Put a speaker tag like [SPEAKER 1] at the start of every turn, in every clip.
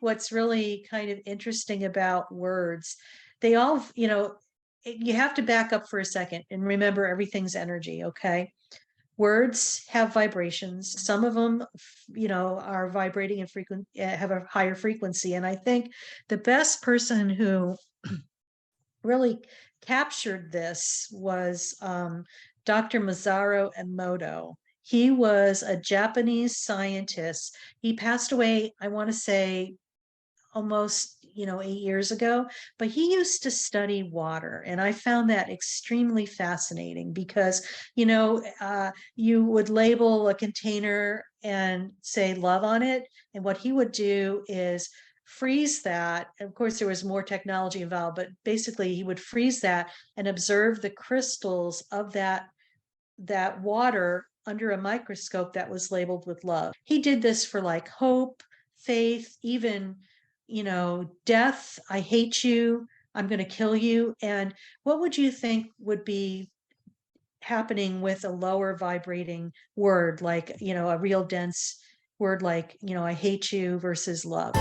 [SPEAKER 1] what's really kind of interesting about words, they all, you have to back up for a second and remember everything's energy, okay? Words have vibrations. Some of them, are vibrating and have a higher frequency. And I think the best person who really captured this was Dr. Masaru Emoto. He was a Japanese scientist. He passed away, I want to say, almost 8 years ago, but he used to study water, and I found that extremely fascinating because you would label a container and say love on it, and what he would do is freeze that. Of course there was more technology involved, but basically he would freeze that and observe the crystals of that water under a microscope that was labeled with love. He did this for like hope, faith, even death. I hate you, I'm going to kill you. And what would you think would be happening with a lower vibrating word, like a real dense word like I hate you versus love?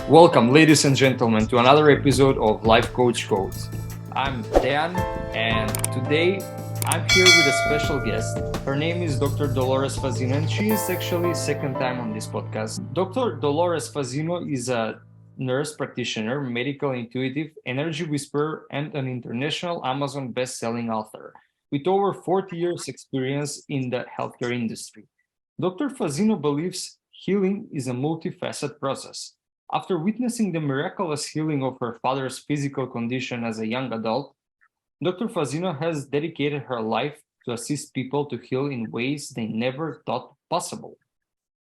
[SPEAKER 2] Welcome, ladies and gentlemen, to another episode of Life Coach Codes. I'm Dan, and today I'm here with a special guest. Her name is Dr. Dolores Fazinno, and she is actually second time on this podcast. Dr. Dolores Fazinno is a nurse practitioner, medical intuitive, energy whisperer, and an international Amazon best-selling author with over 40 years experience in the healthcare industry. Dr. Fazinno believes healing is a multifaceted process. After witnessing the miraculous healing of her father's physical condition as a young adult, Dr. Fazinno has dedicated her life to assist people to heal in ways they never thought possible.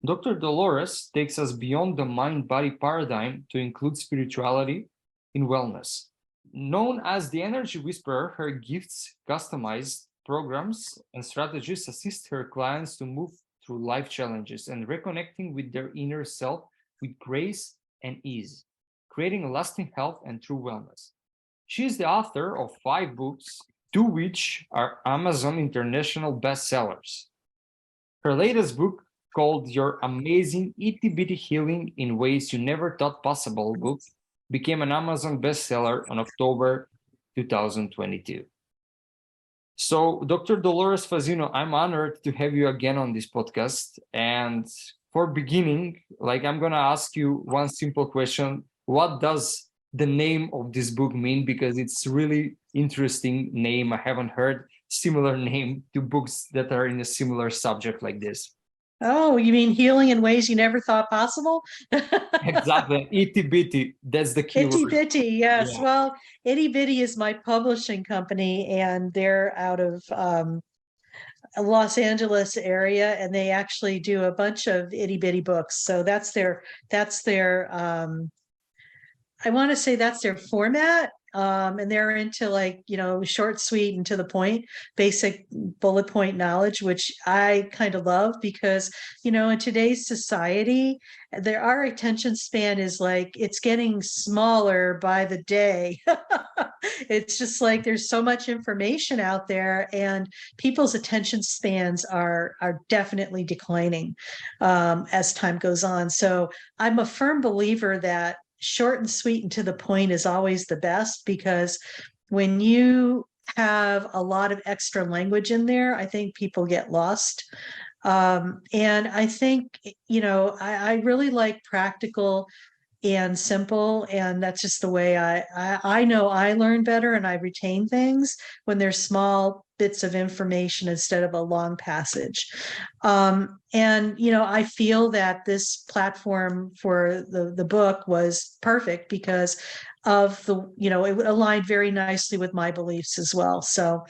[SPEAKER 2] Dr. Dolores takes us beyond the mind-body paradigm to include spirituality in wellness. Known as the Energy Whisperer, her gifts, customized programs, and strategies assist her clients to move through life challenges and reconnecting with their inner self with grace and ease, creating lasting health and true wellness. She is the author of 5 books, 2 which are Amazon International bestsellers. Her latest book, called Your Amazing Itty Bitty Healing in Ways You Never Thought Possible book, became an Amazon bestseller on October 2022. So, Dr. Dolores Fazinno, I'm honored to have you again on this podcast. And for beginning, I'm going to ask you one simple question. What does the name of this book mean? Because it's really interesting name. I haven't heard similar name to books that are in a similar subject like this.
[SPEAKER 1] Oh, you mean healing in ways you never thought possible?
[SPEAKER 2] Exactly. Itty bitty. That's the key
[SPEAKER 1] Itty
[SPEAKER 2] word.
[SPEAKER 1] Bitty, yes.
[SPEAKER 2] Yeah.
[SPEAKER 1] Well, Itty Bitty is my publishing company, and they're out of Los Angeles area, and they actually do a bunch of itty bitty books. So that's their I want to say that's their format. And they're into short, sweet, and to the point, basic bullet point knowledge, which I kind of love because, in today's society, our attention span is it's getting smaller by the day. It's just there's so much information out there, and people's attention spans are definitely declining as time goes on. So I'm a firm believer that short and sweet and to the point is always the best, because when you have a lot of extra language in there, I think people get lost. And I think, I really like practical and simple, and that's just the way I know I learn better and I retain things when there's small bits of information instead of a long passage. And I feel that this platform for the book was perfect because of it aligned very nicely with my beliefs as well. So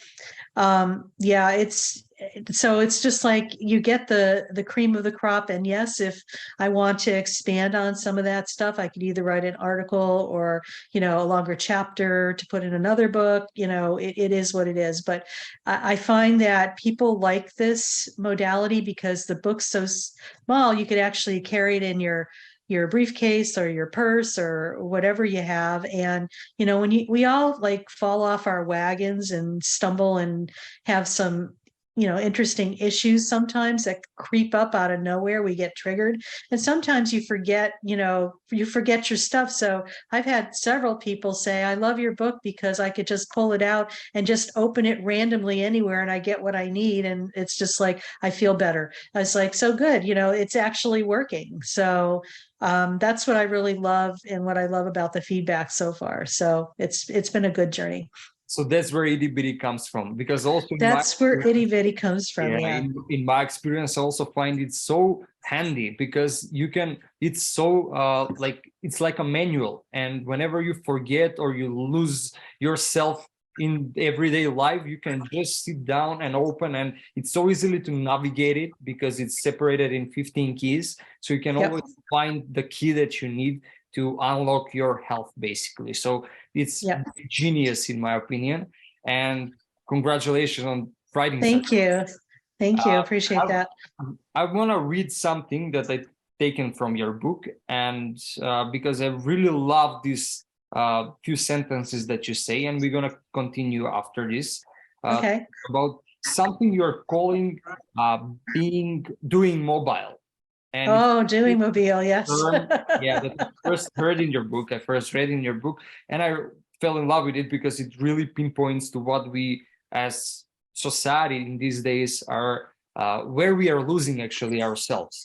[SPEAKER 1] yeah, it's just you get the cream of the crop. And yes, if I want to expand on some of that stuff, I could either write an article or a longer chapter to put in another book. It is what it is. But I find that people like this modality because the book's so small, you could actually carry it in your briefcase or your purse or whatever you have. And when we all fall off our wagons and stumble and have some interesting issues sometimes that creep up out of nowhere. We get triggered. And sometimes you forget your stuff. So I've had several people say, I love your book because I could just pull it out and just open it randomly anywhere and I get what I need. And it's just like, I feel better. I was like, so good, it's actually working. So that's what I really love and what I love about the feedback so far. So it's been a good journey.
[SPEAKER 2] So that's where itty bitty comes from, because also in my
[SPEAKER 1] That's where itty bitty comes from.
[SPEAKER 2] yeah,
[SPEAKER 1] Yeah.
[SPEAKER 2] in my experience, I also find it so handy because it's so like it's like a manual, and whenever you forget or you lose yourself in everyday life, you can just sit down and open, and it's so easily to navigate it because it's separated in 15 keys, so you can
[SPEAKER 1] Yep.
[SPEAKER 2] always find the key that you need to unlock your health, basically. So it's
[SPEAKER 1] Yep.
[SPEAKER 2] genius in my opinion, and congratulations on writing such.
[SPEAKER 1] Thank you. Thank you.
[SPEAKER 2] Uh,
[SPEAKER 1] Appreciate
[SPEAKER 2] I,
[SPEAKER 1] that.
[SPEAKER 2] I want to read something that I taken from your book, and because I really love these few sentences that you say, and we're gonna continue after this
[SPEAKER 1] Okay.
[SPEAKER 2] about something you're calling doing mobile, and it's
[SPEAKER 1] Oh, doing mobile. Yes.
[SPEAKER 2] term, yeah, that I first heard in your book. I first read in your book, and I fell in love with it because it really pinpoints to what we as society in these days are, where we are losing actually ourselves.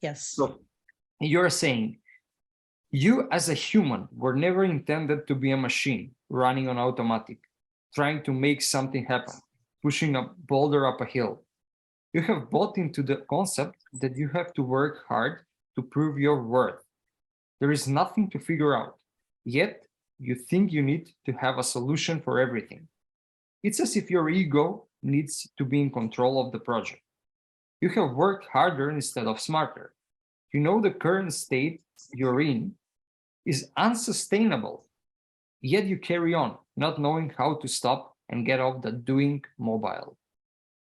[SPEAKER 1] Yes.
[SPEAKER 2] So you're saying you as a human were never intended to be a machine running on automatic, trying to make something happen, pushing a boulder up a hill. You have bought into the concept that you have to work hard to prove your worth. There is nothing to figure out, yet you think you need to have a solution for everything. It's as if your ego needs to be in control of the project. You have worked harder instead of smarter. You know the current state you're in is unsustainable, yet you carry on, not knowing how to stop and get off the doing mobile.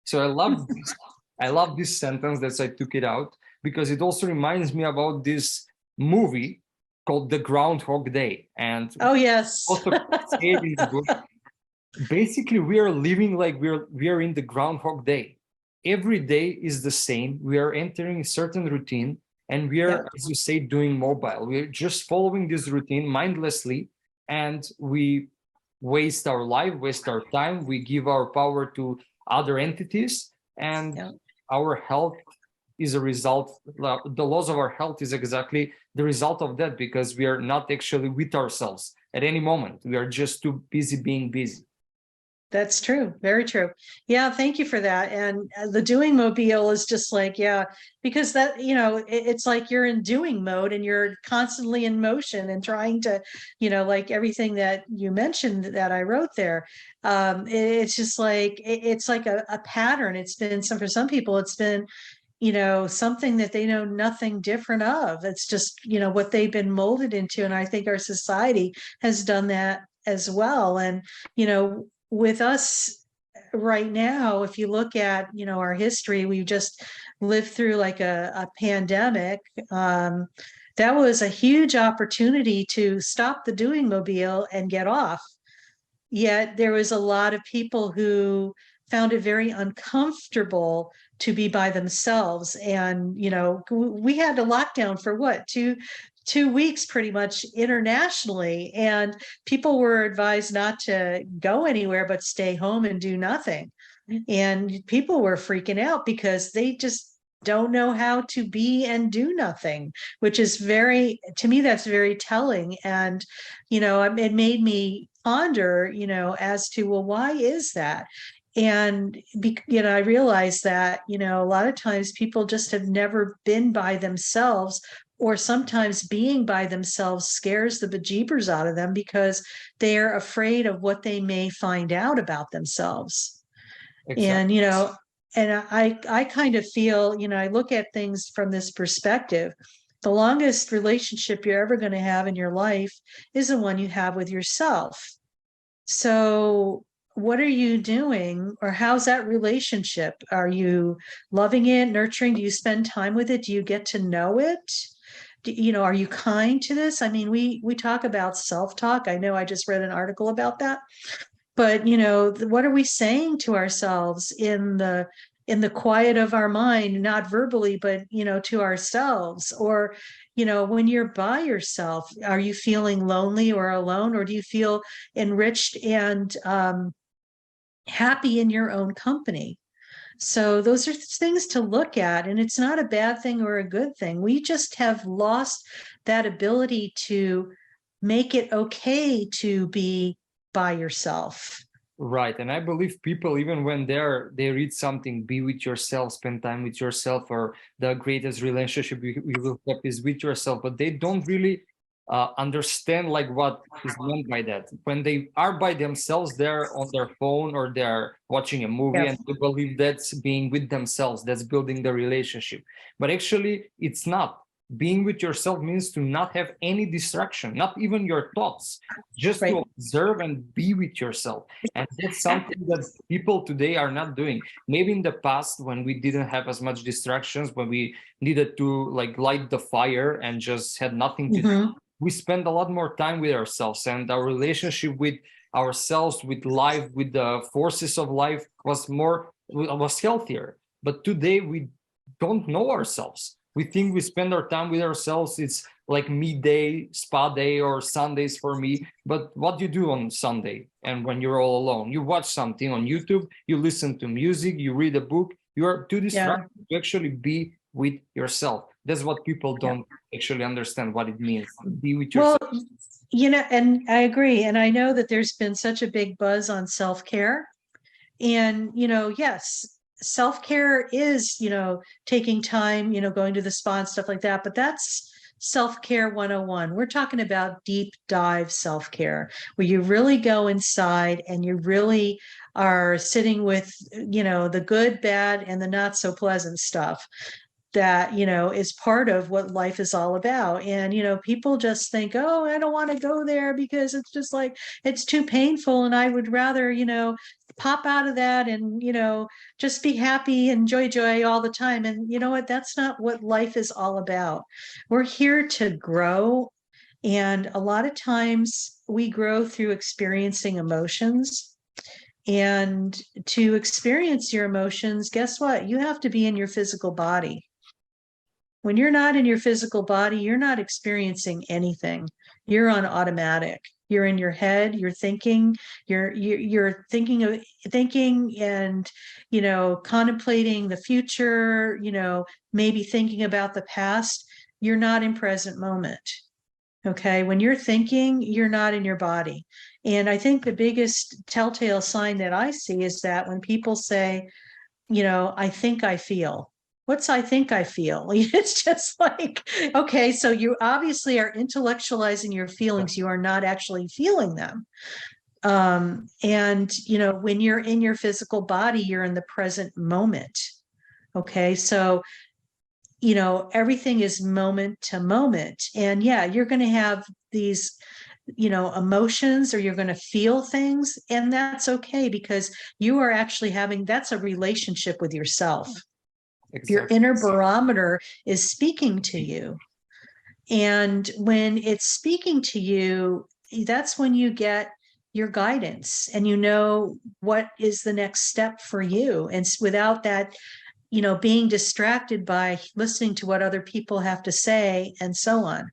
[SPEAKER 2] So I love this sentence that I took it out because it also reminds me about this movie called The Groundhog Day. And
[SPEAKER 1] Oh, yes.
[SPEAKER 2] also say it in the book. Basically, we are living like we are in the Groundhog Day. Every day is the same. We are entering a certain routine, and we are,
[SPEAKER 1] Yep.
[SPEAKER 2] as you say, doing mobile. We're just following this routine mindlessly, and we waste our life, waste our time. We give our power to other entities, and
[SPEAKER 1] Yep.
[SPEAKER 2] our health is a result. The loss of our health is exactly the result of that, because we are not actually with ourselves at any moment. We are just too busy being busy.
[SPEAKER 1] That's true. Very true. Yeah. Thank you for that. And the doing mobile is just like, yeah, because that, it's like you're in doing mode and you're constantly in motion and trying to, like everything that you mentioned that I wrote there. It's just like, it's like a pattern. It's been for some people, it's been, something that they know nothing different of. It's just, what they've been molded into. And I think our society has done that as well. And, with us right now, if you look at, our history, we've just lived through like a pandemic. That was a huge opportunity to stop the doing mobile and get off. Yet there was a lot of people who found it very uncomfortable to be by themselves. And, we had a lockdown for what, 2 weeks pretty much internationally. And people were advised not to go anywhere, but stay home and do nothing. And people were freaking out because they just don't know how to be and do nothing, which is to me, that's very telling. And, it made me ponder, as to, well, why is that? And, I realized that, a lot of times people just have never been by themselves, or sometimes being by themselves scares the bejeebers out of them because they're afraid of what they may find out about themselves.
[SPEAKER 2] Exactly.
[SPEAKER 1] And I kind of feel, I look at things from this perspective. The longest relationship you're ever going to have in your life is the one you have with yourself. So what are you doing, or how's that relationship? Are you loving it, nurturing? Do you spend time with it? Do you get to know it? Are you kind to this? I mean, we talk about self-talk. I know I just read an article about that, But, what are we saying to ourselves in the quiet of our mind, not verbally, but, to ourselves? Or, when you're by yourself, are you feeling lonely or alone, or do you feel enriched and happy in your own company? So those are things to look at, and it's not a bad thing or a good thing. We just have lost that ability to make it okay to be by yourself.
[SPEAKER 2] Right. And I believe people, even when they read something, be with yourself, spend time with yourself, or the greatest relationship you will have is with yourself, but they don't really understand like what is meant by that. When they are by themselves, they're on their phone or they're watching a movie,
[SPEAKER 1] Yeah.
[SPEAKER 2] and they believe that's being with themselves, that's building the relationship. But actually, it's not. Being with yourself means to not have any distraction, not even your thoughts, just
[SPEAKER 1] Right.
[SPEAKER 2] to observe and be with yourself. And that's something that people today are not doing. Maybe in the past, when we didn't have as much distractions, when we needed to like light the fire and just had nothing to do,
[SPEAKER 1] Mhm.
[SPEAKER 2] we spend a lot more time with ourselves, and our relationship with ourselves, with life, with the forces of life was healthier. But today we don't know ourselves. We think we spend our time with ourselves. It's like me day, spa day, or Sundays for me. But what do you do on Sunday and when you're all alone? You watch something on YouTube, you listen to music, you read a book. You are too
[SPEAKER 1] Yeah.
[SPEAKER 2] distracted to actually be with yourself. That's what people
[SPEAKER 1] Yeah.
[SPEAKER 2] don't actually understand what it means. Be with
[SPEAKER 1] Well,
[SPEAKER 2] yourself.
[SPEAKER 1] and I agree. And I know that there's been such a big buzz on self-care. And, yes, self-care is, taking time, going to the spa and stuff like that. But that's self-care 101. We're talking about deep dive self-care, where you really go inside and you really are sitting with, the good, bad, and the not so pleasant stuff that is part of what life is all about. And people just think, oh, I don't want to go there because it's just like it's too painful, and I would rather pop out of that and just be happy and joy all the time. And you know what, that's not what life is all about. We're here to grow, and a lot of times we grow through experiencing emotions. And to experience your emotions, guess what, you have to be in your physical body. When you're not in your physical body, you're not experiencing anything. You're on automatic. You're in your head, you're thinking, you're thinking and contemplating the future, maybe thinking about the past. You're not in present moment. Okay. When you're thinking, you're not in your body. And I think the biggest telltale sign that I see is that when people say, I think I feel. What's I think I feel? It's just like, okay, so you obviously are intellectualizing your feelings. You are not actually feeling them. And, when you're in your physical body, you're in the present moment. Okay, so, everything is moment to moment. And yeah, you're going to have these emotions, or you're going to feel things, and that's okay, because you are actually that's a relationship with yourself. Your
[SPEAKER 2] Exactly.
[SPEAKER 1] inner barometer is speaking to you, and when it's speaking to you, that's when you get your guidance, and what is the next step for you, and without that being distracted by listening to what other people have to say and so on.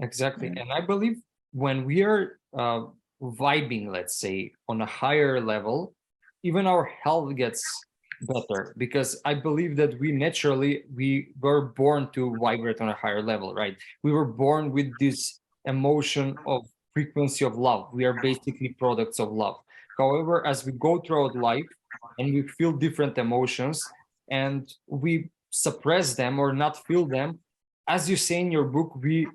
[SPEAKER 2] Exactly. And I believe when we are vibing, let's say, on a higher level, even our health gets better, because I believe that we were born to vibrate on a higher level, right? We were born with this emotion of frequency of love. We are basically products of love. However, as we go throughout life and we feel different emotions and we suppress them or not feel them, as you say in your book, we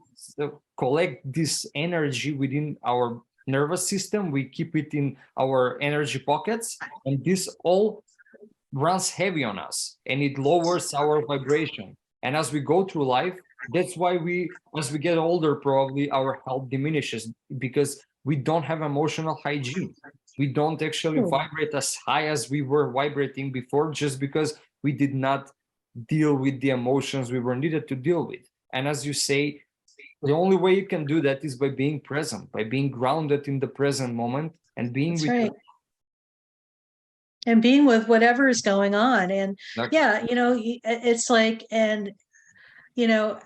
[SPEAKER 2] collect this energy within our nervous system. We keep it in our energy pockets, and this all runs heavy on us, and it lowers our vibration. And as we go through life, that's why as we get older, probably our health diminishes, because we don't have emotional hygiene. We don't actually vibrate as high as we were vibrating before, just because we did not deal with the emotions we were needed to deal with. And as you say, the only way you can do that is by being present, by being grounded in the present moment and being
[SPEAKER 1] That's
[SPEAKER 2] with
[SPEAKER 1] right. and being with whatever is going on. And
[SPEAKER 2] Exactly.
[SPEAKER 1] yeah, it's like, and you know,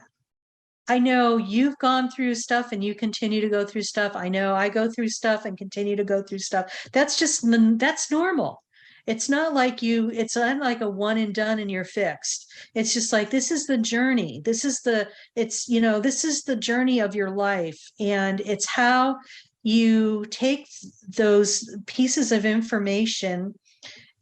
[SPEAKER 1] I know you've gone through stuff and you continue to go through stuff. I know I go through stuff and continue to go through stuff. That's normal. It's not like a one and done and you're fixed. It's just like, this is the journey. This is the journey of your life. And it's how you take those pieces of information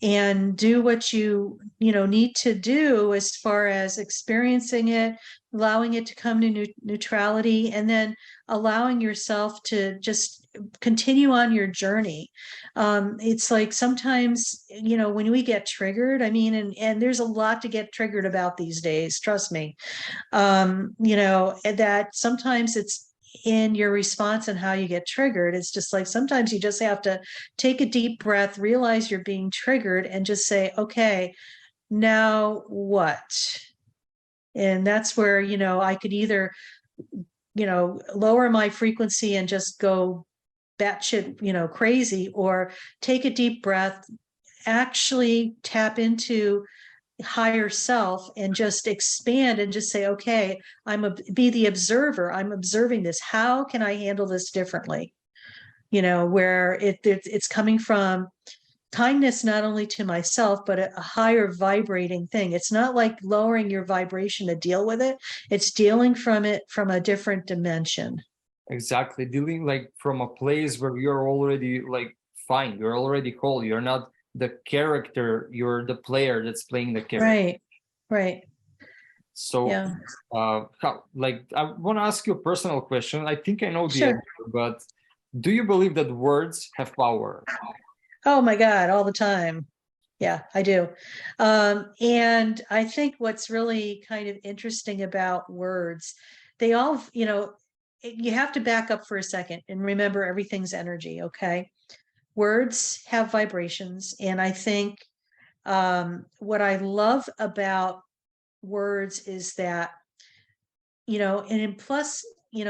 [SPEAKER 1] and do what you need to do as far as experiencing it, allowing it to come to neutrality, and then allowing yourself to just continue on your journey. It's like sometimes, when we get triggered, I mean, and there's a lot to get triggered about these days, trust me. That sometimes it's in your response and how you get triggered. It's just like sometimes you just have to take a deep breath, realize you're being triggered, and just say, okay, now what? And that's where, I could either, lower my frequency and just go batshit, crazy, or take a deep breath, actually tap into higher self and just expand and just say, okay, be the observer. I'm observing this. How can I handle this differently? Where it's coming from kindness, not only to myself, but a higher vibrating thing. It's not like lowering your vibration to deal with it. It's dealing from it from a different dimension.
[SPEAKER 2] Exactly. Dealing like from a place where you're already like fine, you're already whole. You're not the character, you're the player that's playing the character.
[SPEAKER 1] Right. Right.
[SPEAKER 2] So,
[SPEAKER 1] Yeah.
[SPEAKER 2] like, I want to ask you a personal question. I think I know the
[SPEAKER 1] Sure.
[SPEAKER 2] answer, but do you believe that words have power?
[SPEAKER 1] Oh my God, all the time. Yeah, I do. And I think what's really kind of interesting about words, they all, you have to back up for a second and remember everything's energy, okay? Words have vibrations. And I think what I love about words is that, and plus, in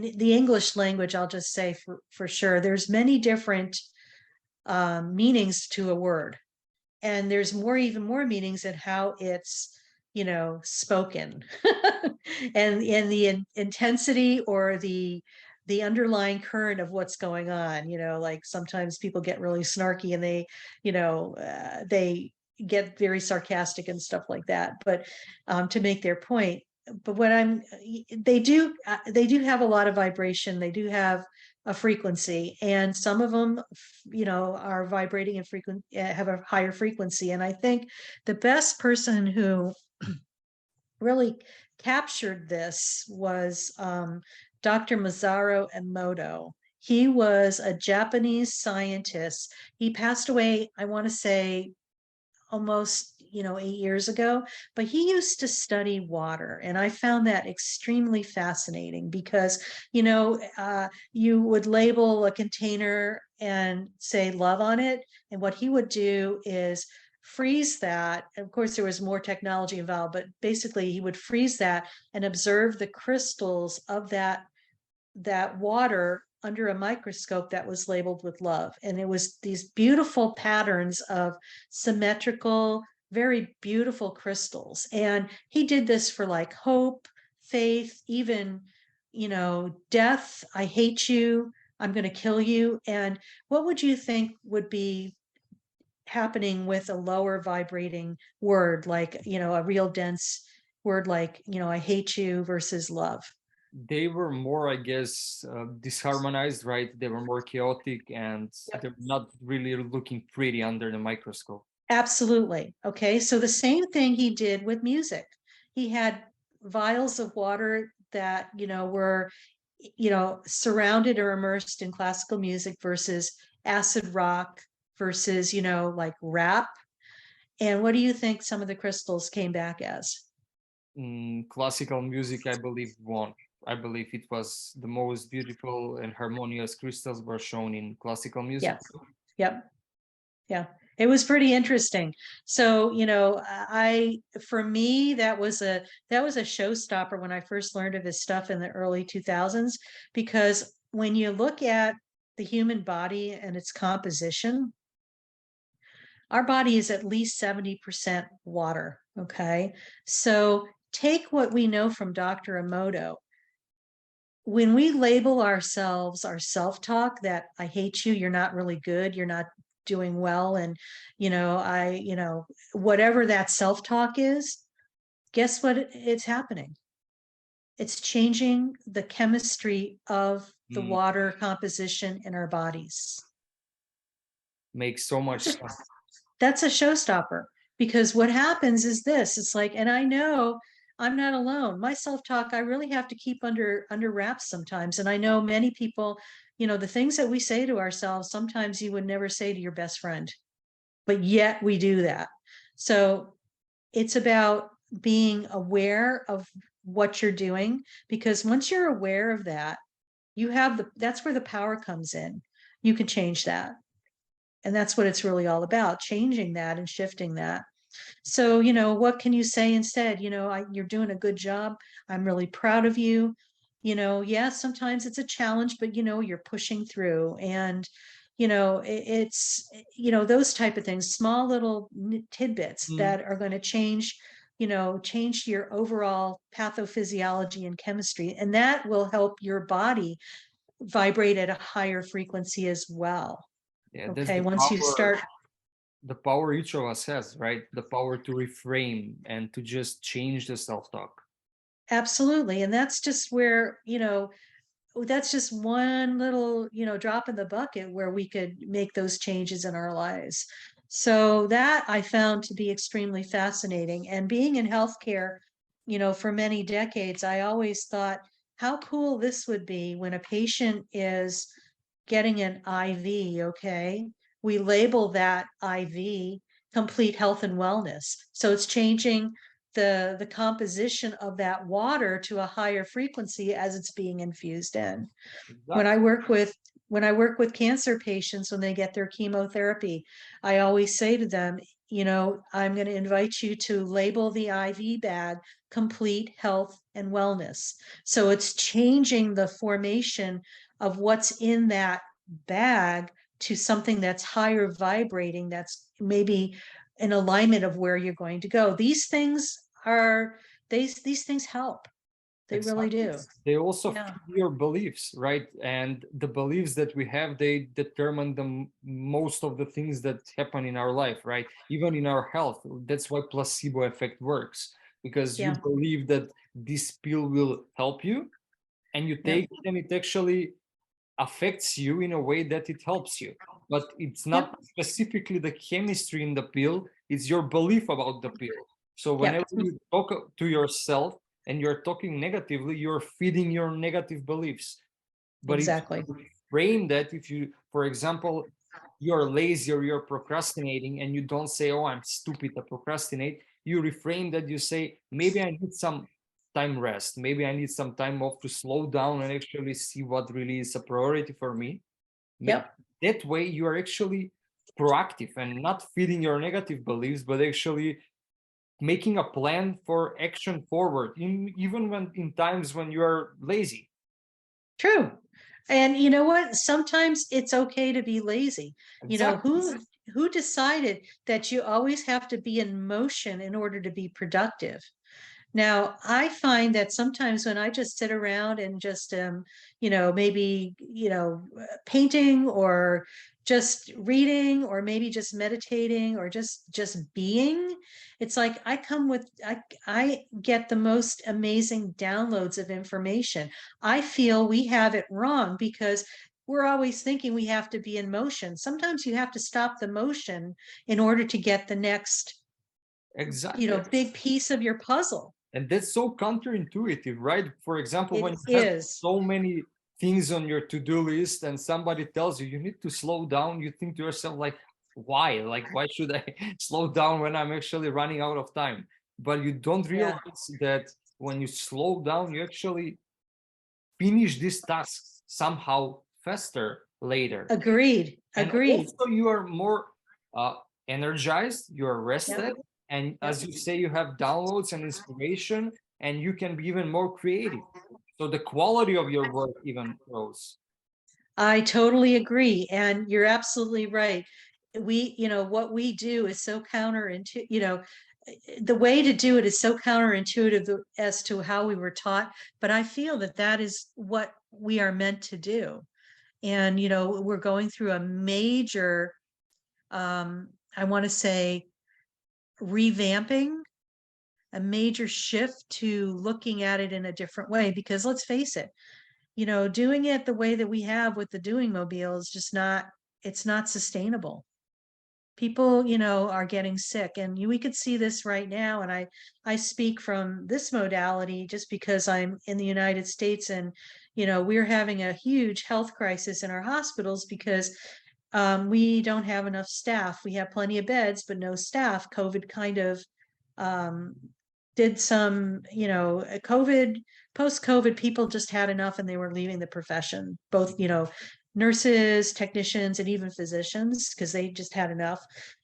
[SPEAKER 1] the English language, I'll just say for sure, there's many different meanings to a word, and there's even more meanings in how it's spoken and in the intensity or the underlying current of what's going on. Like sometimes people get really snarky and they get very sarcastic and stuff like that, but to make their point. But they do have a lot of vibration. They do have a frequency, and some of them are vibrating and have a higher frequency. And I think the best person who really captured this was Dr. Masaru Emoto. He was a Japanese scientist. He passed away, I want to say, almost 8 years ago, but he used to study water, and I found that extremely fascinating because you would label a container and say love on it, and what he would do is freeze that. Of course there was more technology involved, but basically he would freeze that and observe the crystals of that water under a microscope that was labeled with love. And it was these beautiful patterns of symmetrical, very beautiful crystals. And he did this for like hope, faith, even, death. I hate you. I'm going to kill you. And what would you think would be happening with a lower vibrating word, like, a real dense word like, I hate you versus love?
[SPEAKER 2] They were more, I guess, disharmonized, right? They were more chaotic and they're not really looking pretty under the microscope.
[SPEAKER 1] Absolutely. Okay. So the same thing he did with music. He had vials of water that, were, surrounded or immersed in classical music versus acid rock versus, like rap. And what do you think some of the crystals came back as?
[SPEAKER 2] Classical music, I believe, won. I believe it was the most beautiful and harmonious crystals were shown in classical music.
[SPEAKER 1] Yeah. Yep. Yeah, it was pretty interesting. So, for me, that was a showstopper when I first learned of his stuff in the early 2000s, because when you look at the human body and its composition, Our body is at least 70% water. Okay. So take what we know from Dr. Emoto. When we label ourselves, our self-talk, that I hate you, you're not really good, you're not doing well, and whatever that self-talk is, guess what it's happening? It's changing the chemistry of the
[SPEAKER 2] Mm,
[SPEAKER 1] water composition in our bodies.
[SPEAKER 2] makes so much
[SPEAKER 1] That's a,
[SPEAKER 2] sense.
[SPEAKER 1] that's a showstopper, because what happens is this, it's like, and I know I'm not alone. My self-talk, I really have to keep under wraps sometimes. And I know many people, the things that we say to ourselves, sometimes you would never say to your best friend, but yet we do that. So it's about being aware of what you're doing, because once you're aware of that, that's where the power comes in. You can change that. And that's what it's really all about, changing that and shifting that. So, what can you say instead? You're doing a good job. I'm really proud of you. Yeah, sometimes it's a challenge, but you're pushing through. And, those type of things, small little tidbits
[SPEAKER 2] Mm.
[SPEAKER 1] that are going to change your overall pathophysiology and chemistry. And that will help your body vibrate at a higher frequency as well.
[SPEAKER 2] Yeah, that's
[SPEAKER 1] Okay. Once you start.
[SPEAKER 2] the power each of us has, right? The power to reframe and to just change the self-talk.
[SPEAKER 1] Absolutely. And that's just where, that's just one little, drop in the bucket where we could make those changes in our lives. So that I found to be extremely fascinating. And being in healthcare, for many decades, I always thought how cool this would be when a patient is getting an IV, okay? We label that IV complete health and wellness. So it's changing the composition of that water to a higher frequency as it's being infused in. When I
[SPEAKER 2] Exactly.
[SPEAKER 1] work with when I work with cancer patients when they get their chemotherapy, I always say to them, I'm going to invite you to label the IV bag complete health and wellness. So it's changing the formation of what's in that bag to something that's higher vibrating, that's maybe in alignment of where you're going to go. These things help. They really
[SPEAKER 2] Exactly.
[SPEAKER 1] do.
[SPEAKER 2] They also
[SPEAKER 1] Yeah.
[SPEAKER 2] feed your beliefs, right? And the beliefs that we have, they determine most of the things that happen in our life, right? Even in our health. That's why placebo effect works, because you
[SPEAKER 1] Yeah.
[SPEAKER 2] believe that this pill will help you, and you
[SPEAKER 1] Yep.
[SPEAKER 2] take it, and it actually affects you in a way that it helps you. But it's
[SPEAKER 1] Yep.
[SPEAKER 2] not specifically the chemistry in the pill, it's your belief about the pill. So
[SPEAKER 1] Yep.
[SPEAKER 2] whenever you talk to yourself and you're talking negatively, you're feeding your negative beliefs. But if
[SPEAKER 1] Exactly.
[SPEAKER 2] you frame that, if you, for example, you're lazy or you're procrastinating and you don't say, oh, I'm stupid, I procrastinate, you reframe that, you say, maybe I need some time rest, maybe I need some time off to slow down and actually see what really is a priority for me.
[SPEAKER 1] Yep.
[SPEAKER 2] That way you are actually proactive and not feeding your negative beliefs, but actually making a plan for action forward, even when in times when you are lazy.
[SPEAKER 1] True. And you know what? Sometimes it's okay to be lazy.
[SPEAKER 2] Exactly.
[SPEAKER 1] Who decided that you always have to be in motion in order to be productive? Now, I find that sometimes when I just sit around and just maybe, painting or just reading or maybe just meditating or just being, it's like I get the most amazing downloads of information. I feel we have it wrong because we're always thinking we have to be in motion. Sometimes you have to stop the motion in order to get the next,
[SPEAKER 2] Exactly.
[SPEAKER 1] big piece of your puzzle.
[SPEAKER 2] And that's so counterintuitive, right? For example, when
[SPEAKER 1] It
[SPEAKER 2] you have
[SPEAKER 1] is.
[SPEAKER 2] so many things on your to-do list and somebody tells you you need to slow down, you think to yourself, like, why? Like, why should I slow down when I'm actually running out of time? But you don't
[SPEAKER 1] Yeah.
[SPEAKER 2] realize that when you slow down, you actually finish this task somehow faster later.
[SPEAKER 1] Agreed.
[SPEAKER 2] And
[SPEAKER 1] Agreed.
[SPEAKER 2] also you are more uh, energized, you are rested,
[SPEAKER 1] Yep.
[SPEAKER 2] and
[SPEAKER 1] Yep.
[SPEAKER 2] as you say, you have downloads and inspiration, and you can be even more creative. So the quality of your work even grows.
[SPEAKER 1] I totally agree. And you're absolutely right. what we do is so counterintuitive, the way to do it is so counterintuitive as to how we were taught. But I feel that that is what we are meant to do. And, we're going through a major, I want to say, revamping, a major shift to looking at it in a different way. Because let's face it, doing it the way that we have with the doing mobile is just it's not sustainable. People, are getting sick, and we could see this right now. And I speak from this modality just because I'm in the United States, and, we're having a huge health crisis in our hospitals because we don't have enough staff. We have plenty of beds, but no staff. COVID kind of um, did some, COVID, post-COVID, people just had enough and they were leaving the profession, both, nurses, technicians, and even physicians, because they just had enough.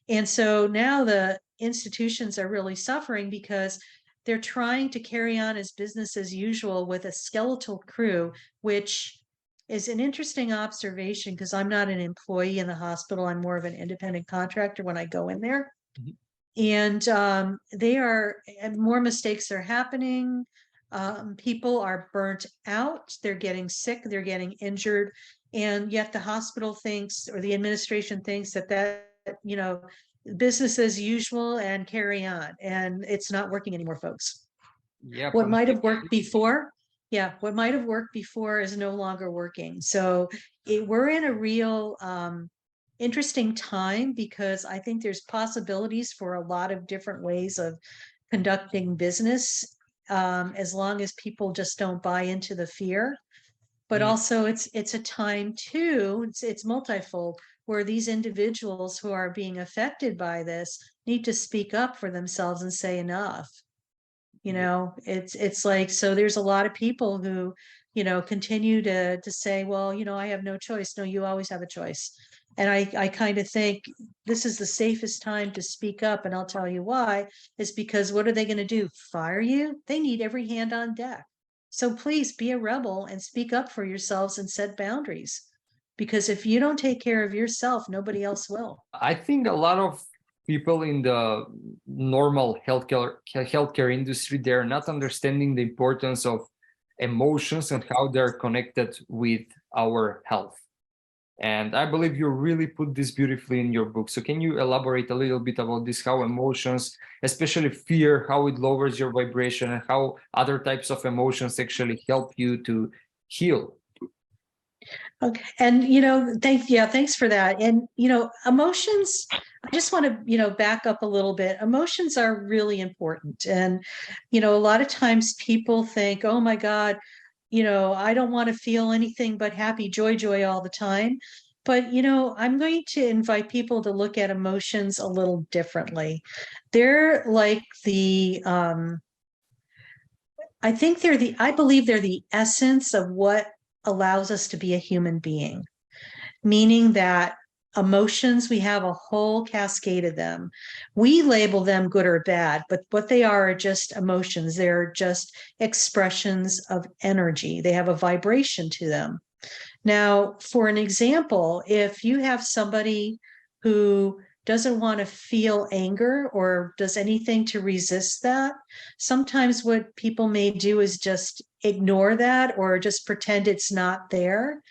[SPEAKER 1] And so now the institutions are really suffering because they're trying to carry on as business as usual with a skeletal crew, which is an interesting observation because I'm not an employee in the hospital. I'm more of an independent contractor when I go in there.
[SPEAKER 2] Mhm.
[SPEAKER 1] And more mistakes are happening. People are burnt out. They're getting sick. They're getting injured. And yet the hospital thinks, or the administration thinks that, business as usual and carry on. And it's not working anymore, folks.
[SPEAKER 2] Yeah,
[SPEAKER 1] What might have
[SPEAKER 2] completely.
[SPEAKER 1] worked before, yeah, what might have worked before is no longer working. So we're in a real interesting time, because I think there's possibilities for a lot of different ways of conducting business, as long as people just don't buy into the fear. But
[SPEAKER 2] Mm.
[SPEAKER 1] also it's a time too, it's multifold, where these individuals who are being affected by this need to speak up for themselves and say enough.
[SPEAKER 2] Yeah.
[SPEAKER 1] It's like, so there's a lot of people who, continue to say, well, I have no choice. No, you always have a choice. And I kind of think this is the safest time to speak up. And I'll tell you why, is because what are they going to do? Fire you? They need every hand on deck. So please be a rebel and speak up for yourselves and set boundaries. Because if you don't take care of yourself, nobody else will.
[SPEAKER 2] I think a lot of people in the normal healthcare industry, they're not understanding the importance of emotions and how they're connected with our health. And I believe you really put this beautifully in your book. So can you elaborate a little bit about this, how emotions, especially fear, how it lowers your vibration, and how other types of emotions actually help you to heal?
[SPEAKER 1] Okay. And, thanks for that. And, emotions, I just want to, back up a little bit. Emotions are really important. And, a lot of times people think, oh my God, I don't want to feel anything but happy, joy all the time. But, I'm going to invite people to look at emotions a little differently. They're like I believe they're the essence of what allows us to be a human being, meaning that emotions, we have a whole cascade of them. We label them good or bad, but what they are just emotions. They're just expressions of energy. They have a vibration to them. Now, for an example, if you have somebody who doesn't want to feel anger or does anything to resist that, sometimes what people may do is just ignore that or just pretend it's not there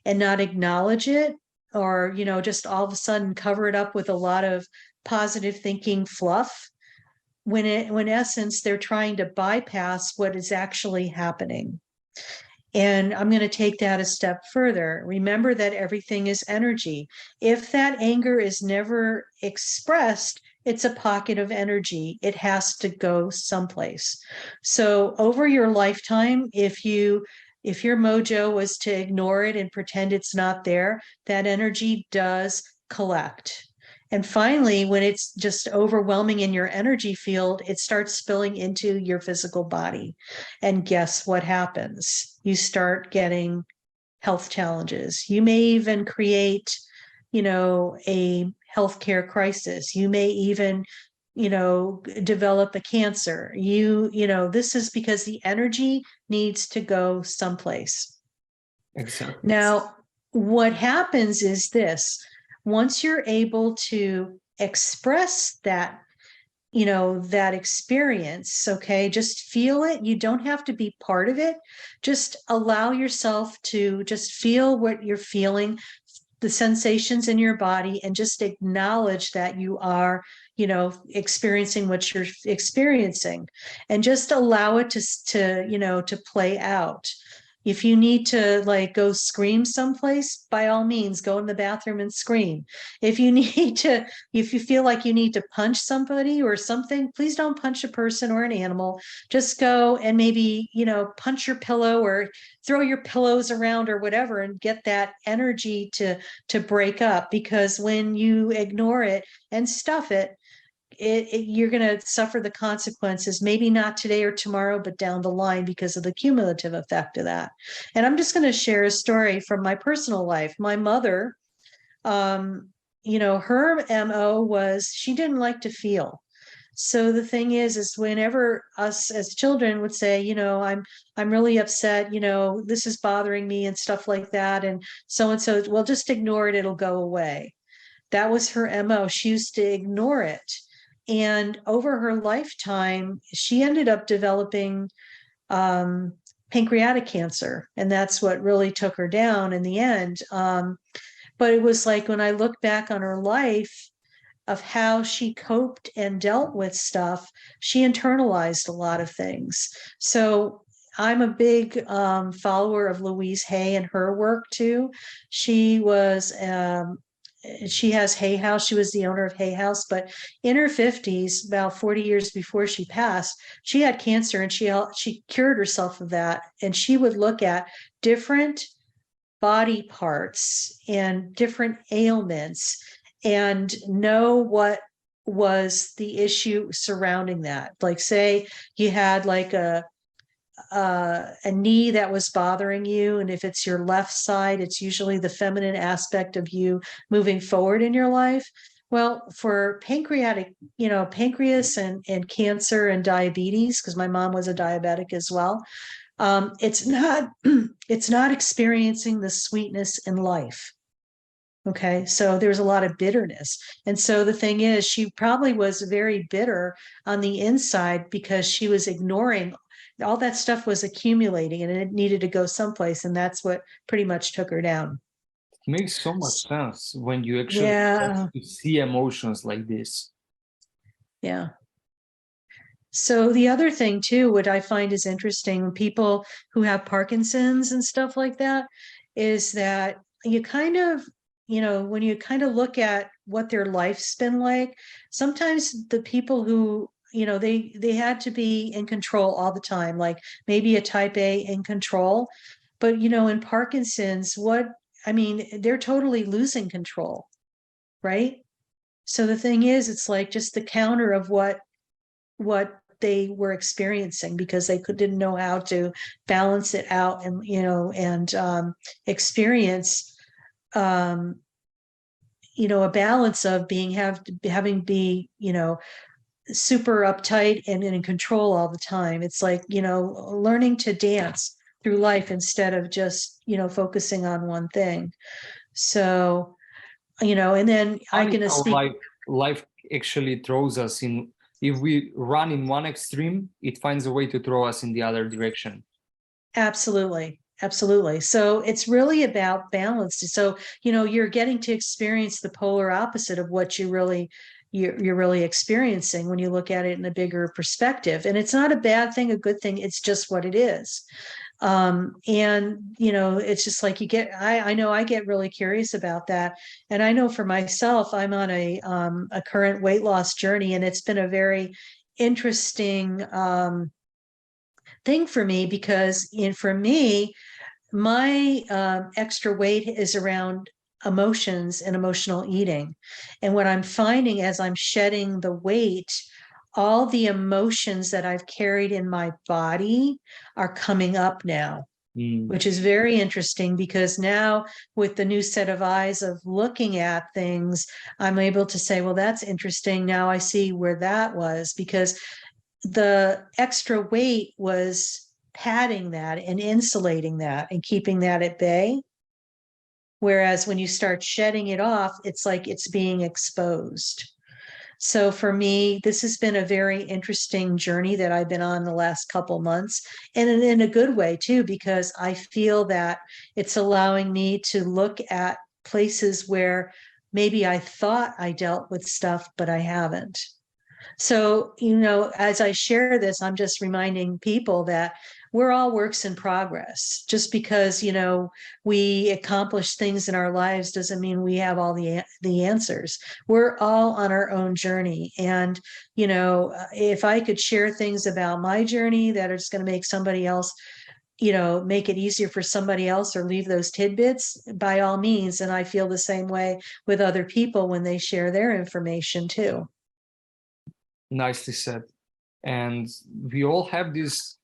[SPEAKER 1] and not acknowledge it, or, just all of a sudden cover it up with a lot of positive thinking fluff, when in essence, they're trying to bypass what is actually happening. And I'm going to take that a step further. Remember that everything is energy. If that anger is never expressed, it's a pocket of energy. It has to go someplace. So over your lifetime, if your mojo was to ignore it and pretend it's not there, that energy does collect. And finally, when it's just overwhelming in your energy field, it starts spilling into your physical body. And guess what happens? You start getting health challenges. You may even create, a healthcare crisis. You may even, develop a cancer. This is because the energy needs to go someplace.
[SPEAKER 2] Exactly.
[SPEAKER 1] Now, what happens is this. once you're able to express that, that experience, okay, just feel it. You don't have to be part of it. Just allow yourself to just feel what you're feeling, the sensations in your body, and just acknowledge that you are, experiencing what you're experiencing, and just allow it to play out. If you need to like go scream someplace, by all means, go in the bathroom and scream. If you need to, if you feel like you need to punch somebody or something, please don't punch a person or an animal. Just go and maybe, punch your pillow or throw your pillows around or whatever, and get that energy to break up. Because when you ignore it and stuff it, you're going to suffer the consequences, maybe not today or tomorrow, but down the line, because of the cumulative effect of that. And I'm just going to share a story from my personal life. My mother, her MO was she didn't like to feel. So the thing is whenever us as children would say, I'm really upset, this is bothering me and stuff like that, and so, well, just ignore it, it'll go away. That was her MO. She used to ignore it. And over her lifetime, she ended up developing pancreatic cancer. And that's what really took her down in the end. But it was like when I look back on her life of how she coped and dealt with stuff, she internalized a lot of things. So I'm a big follower of Louise Hay and her work too. She has Hay House. She was the owner of Hay House, but in her 50s, about 40 years before she passed, she had cancer, and she cured herself of that. And she would look at different body parts and different ailments and know what was the issue surrounding that. Like, say you had like a knee that was bothering you, and if it's your left side, it's usually the feminine aspect of you moving forward in your life. Well, for pancreas and cancer and diabetes, because my mom was a diabetic as well, it's not it's not experiencing the sweetness in life. Okay, so there's a lot of bitterness. And so the thing is, she probably was very bitter on the inside because she was ignoring all that stuff, was accumulating, and it needed to go someplace. And that's what pretty much took her down.
[SPEAKER 2] It makes so much sense when you actually
[SPEAKER 1] Yeah.
[SPEAKER 2] see emotions like this.
[SPEAKER 1] Yeah. So the other thing too, what I find is interesting, people who have Parkinson's and stuff like that, is that you kind of, when you kind of look at what their life's been like, sometimes the people who, they had to be in control all the time, like maybe a type A in control. But, in Parkinson's, they're totally losing control, right? So the thing is, it's like just the counter of what they were experiencing, because they didn't know how to balance it out, and experience a balance of having be super uptight and in control all the time. It's like learning to dance through life instead of just focusing on one thing. So and then I'm going to speak.
[SPEAKER 2] Life actually throws us in. If we run in one extreme, it finds a way to throw us in the other direction.
[SPEAKER 1] Absolutely. Absolutely. So it's really about balance. So, you're getting to experience the polar opposite of what you're really experiencing when you look at it in a bigger perspective. And it's not a bad thing, a good thing. It's just what it is. And it's just like I know I get really curious about that. And I know for myself, I'm on a current weight loss journey, and it's been a very interesting thing for me, because for me, my extra weight is around emotions and emotional eating. And what I'm finding as I'm shedding the weight, all the emotions that I've carried in my body are coming up now, which is very interesting, because now with the new set of eyes of looking at things, I'm able to say, well, that's interesting. Now I see where that was, because the extra weight was padding that and insulating that and keeping that at bay. Whereas when you start shedding it off, it's like it's being exposed. So for me, this has been a very interesting journey that I've been on the last couple months, and in a good way too, because I feel that it's allowing me to look at places where maybe I thought I dealt with stuff, but I haven't. So, as I share this, I'm just reminding people that we're all works in progress. Just because, we accomplish things in our lives doesn't mean we have all the answers. We're all on our own journey. And, if I could share things about my journey that are just going to make somebody else, make it easier for somebody else or leave those tidbits, by all means. And I feel the same way with other people when they share their information too.
[SPEAKER 2] Nicely said. And we all have this